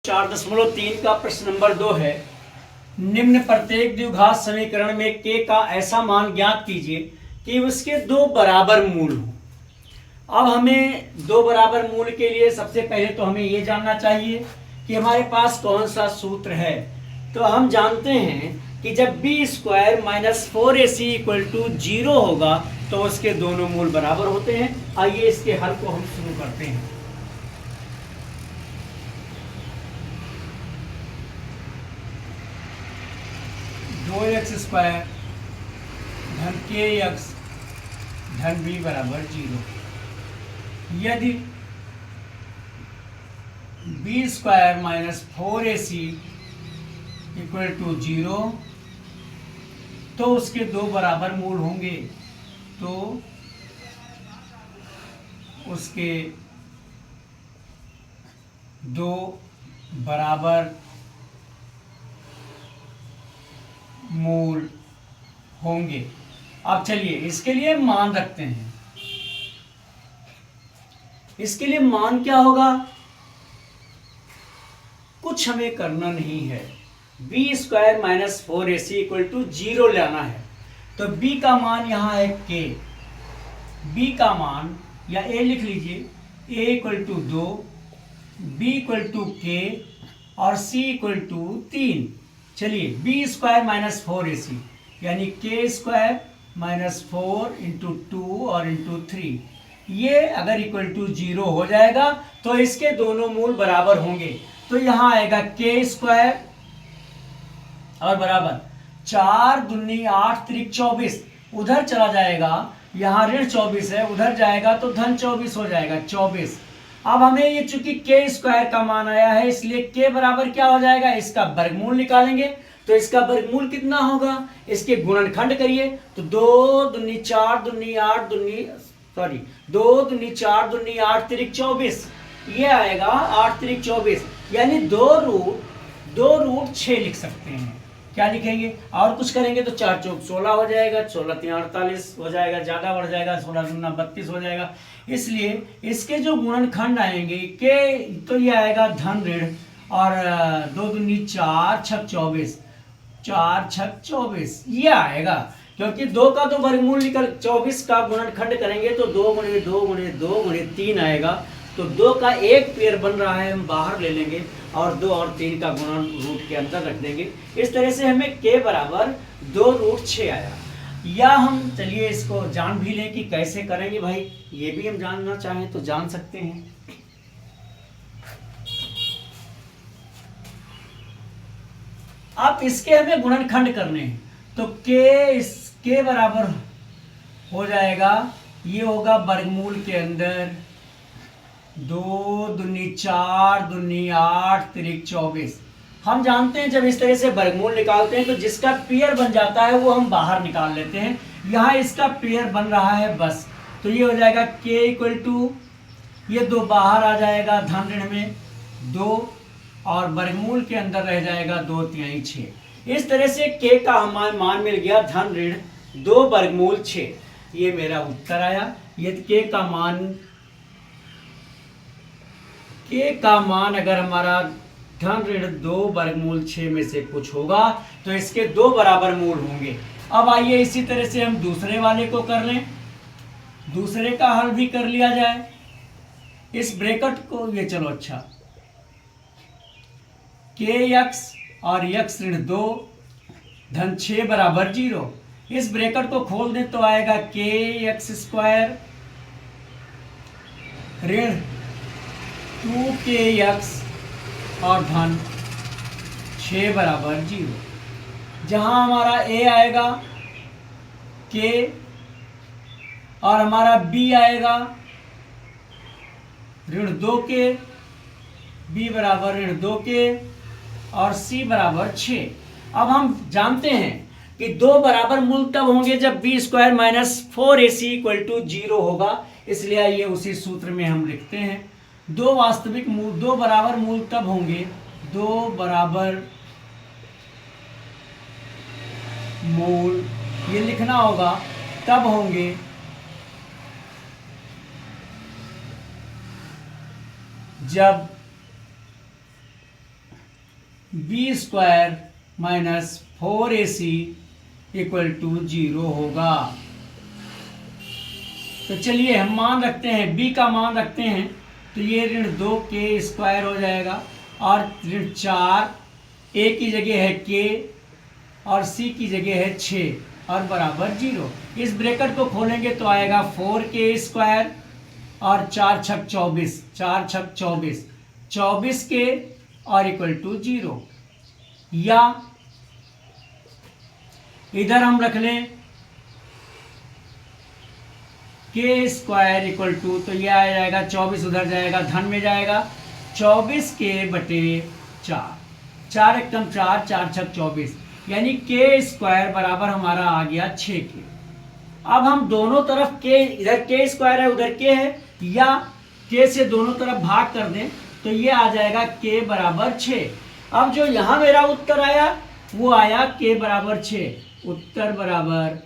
4.3 का प्रश्न नंबर 2 है। निम्न प्रत्येक द्विघात समीकरण में k का ऐसा मान ज्ञात कीजिए कि उसके दो बराबर मूल हो। अब हमें दो बराबर मूल के लिए सबसे पहले तो हमें ये जानना चाहिए कि हमारे पास कौन सा सूत्र है। तो हम जानते हैं कि जब b square minus 4ac equal to 0 होगा तो उसके दोनों मूल बराबर होते हैं। आइए इसके हल को हम शुरू करते हैं। दो एक्स स्क्वायर धन के एक्स धन बी बराबर 0। यदि B square minus 4ac equal to 0 तो उसके दो बराबर मूल होंगे। तो उसके दो बराबर मूल होंगे। अब चलिए इसके लिए मान रखते हैं। इसके लिए मान क्या होगा, कुछ हमें करना नहीं है। B square minus 4ac equal to 0 लाना है। तो b का मान यहां है k, b का मान या a लिख लीजिए, a equal to 2, b equal to k और c इक्वल टू 3। चलिए बी स्क्वायर माइनस 4ac यानी के स्क्वायर माइनस 4 इंटू 2 और इंटू 3, ये अगर इक्वल टू 0 हो जाएगा तो इसके दोनों मूल बराबर होंगे। तो यहां आएगा के स्क्वायर और बराबर 4 दूनी 8 त्रिक 24, उधर चला जाएगा, यहाँ ऋण 24 है, उधर जाएगा तो धन 24 हो जाएगा 24। अब हमें ये चूंकि के स्क्वायर का मान आया है इसलिए के बराबर क्या हो जाएगा, इसका वर्गमूल निकालेंगे। तो इसका वर्गमूल कितना होगा, इसके गुणनखंड करिए तो 2 दूनी 4 दूनी 8 दूनी 2 दूनी 4 दूनी 8 त्रिक 24, ये आएगा 8 त्रिक 24 यानी दो रूट 6 लिख सकते हैं। क्या लिखेंगे, और कुछ करेंगे तो 4 चौक 16 हो जाएगा, 16 3 48 हो जाएगा, ज्यादा बढ़ जाएगा, 16 दूना 32 हो जाएगा। इसलिए इसके जो गुणनखंड आएंगे के तो ये आएगा धन ऋण और 2 दूनी 4 छक 24, 4 छक 24 ये आएगा, क्योंकि 2 का तो वर्गमूल निकल 24 का गुणनखंड करेंगे तो 2 गुणे 2 गुणे 2 गुणे 3 आएगा। तो 2 का एक पेयर बन रहा है, हम बाहर ले लेंगे और 2 और 3 का गुणन रूट के अंदर रख देंगे। इस तरह से हमें के बराबर 2 रूट 6 आया। या हम चलिए इसको जान भी लें कि कैसे करेंगे भाई, ये भी हम जानना चाहें तो जान सकते हैं। अब इसके हमें गुणनखंड करने हैं तो के बराबर हो जाएगा, ये होगा वर्गमूल के अंदर 2 दूनी 4 दूनी 8 त्रिक 24। हम जानते हैं जब इस तरह से वर्गमूल निकालते हैं तो जिसका पेयर बन जाता है वो हम बाहर निकाल लेते हैं। यहाँ इसका पेयर बन रहा है बस, तो ये हो जाएगा के इक्वल टू, ये 2 बाहर आ जाएगा धन ऋण में 2 और वर्गमूल के अंदर रह जाएगा 2 तिहाई 6। इस तरह से के का हमारा मान मिल गया धन ऋण 2 वर्गमूल 6। ये मेरा उत्तर आया। यदि के का मान अगर हमारा धन ऋण 2 वर्गमूल 6 में से कुछ होगा तो इसके दो बराबर मूल होंगे। अब आइए इसी तरह से हम दूसरे वाले को कर लें, दूसरे का हल भी कर लिया जाए। इस ब्रैकेट को ये चलो अच्छा, के एक्स और एक्स ऋण 2 धन 6 बराबर 0। इस ब्रैकेट को खोल दें तो आएगा के एक्स स्क्वायर ऋण 2kx और धन 6 बराबर 0। जहां हमारा a आएगा k और हमारा b आएगा ऋण 2k, b बराबर ऋण 2k और c बराबर 6। अब हम जानते हैं कि दो बराबर मूल तब होंगे जब B square minus 4ac equal to 0 होगा, इसलिए ये उसी सूत्र में हम लिखते हैं। दो वास्तविक मूल, दो बराबर मूल तब होंगे, दो बराबर मूल ये लिखना होगा तब होंगे जब B square minus 4ac equal to 0 होगा। तो चलिए हम मान रखते हैं, b का मान रखते हैं, तो ये ऋण 2k स्क्वायर हो जाएगा और ऋण 4, a की जगह है k और c की जगह है 6 और बराबर 0। इस ब्रैकेट को खोलेंगे तो आएगा 4k स्क्वायर और 4 छक 24, 4 छक 24, 24k और इक्वल टू 0। या इधर हम रख लें के स्क्वायर इक्वल टू, तो यह आ जाएगा 24, उधर जाएगा धन में जाएगा 24k बटे 4, 4 एकदम 4, 4 छक 24, यानी के स्क्वायर बराबर हमारा आ गया 6k। अब हम दोनों तरफ के, इधर के स्क्वायर है उधर के है, या के से दोनों तरफ भाग कर दें तो ये आ जाएगा के बराबर 6। अब जो यहाँ मेरा उत्तर आया वो आया के बराबर 6, उत्तर बराबर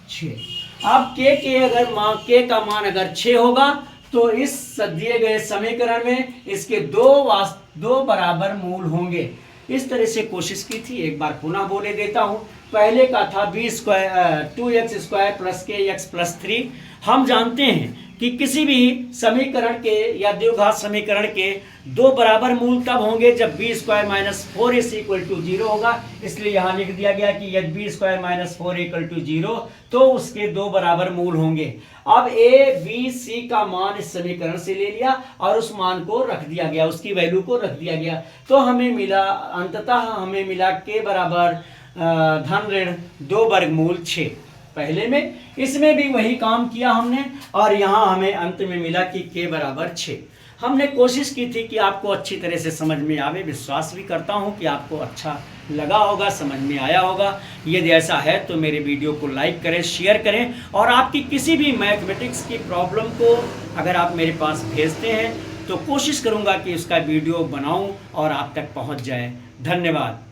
6। अब के अगर के का मान अगर 6 होगा तो इस दिए गए समीकरण में इसके दो बराबर मूल होंगे। इस तरह से कोशिश की थी, एक बार पुनः बोले देता हूं। पहले का था b square 2x square plus के एक्स प्लस 3। हम जानते हैं कि किसी भी समीकरण के या द्विघात समीकरण के दो बराबर मूल तब होंगे जब b square minus 4ac equal to 0 होगा। इसलिए यहाँ लिख दिया गया कि यदि b square minus 4 equal to 0 तो उसके दो बराबर मूल होंगे। अब a b c का मान इस समीकरण से ले लिया और उस मान को रख दिया गया, उसकी वैल्यू को रख दिया गया, तो हमें मिला, अंततः हमें मिला k बराबर धन ऋण 2 वर्गमूल 6। पहले में इसमें भी वही काम किया हमने और यहाँ हमें अंत में मिला कि k बराबर 6। हमने कोशिश की थी कि आपको अच्छी तरह से समझ में आवे। विश्वास भी करता हूँ कि आपको अच्छा लगा होगा, समझ में आया होगा। यदि ऐसा है तो मेरे वीडियो को लाइक करें, शेयर करें और आपकी किसी भी मैथमेटिक्स की प्रॉब्लम को अगर आप मेरे पास भेजते हैं तो कोशिश करूँगा कि उसका वीडियो बनाऊँ और आप तक पहुँच जाए। धन्यवाद।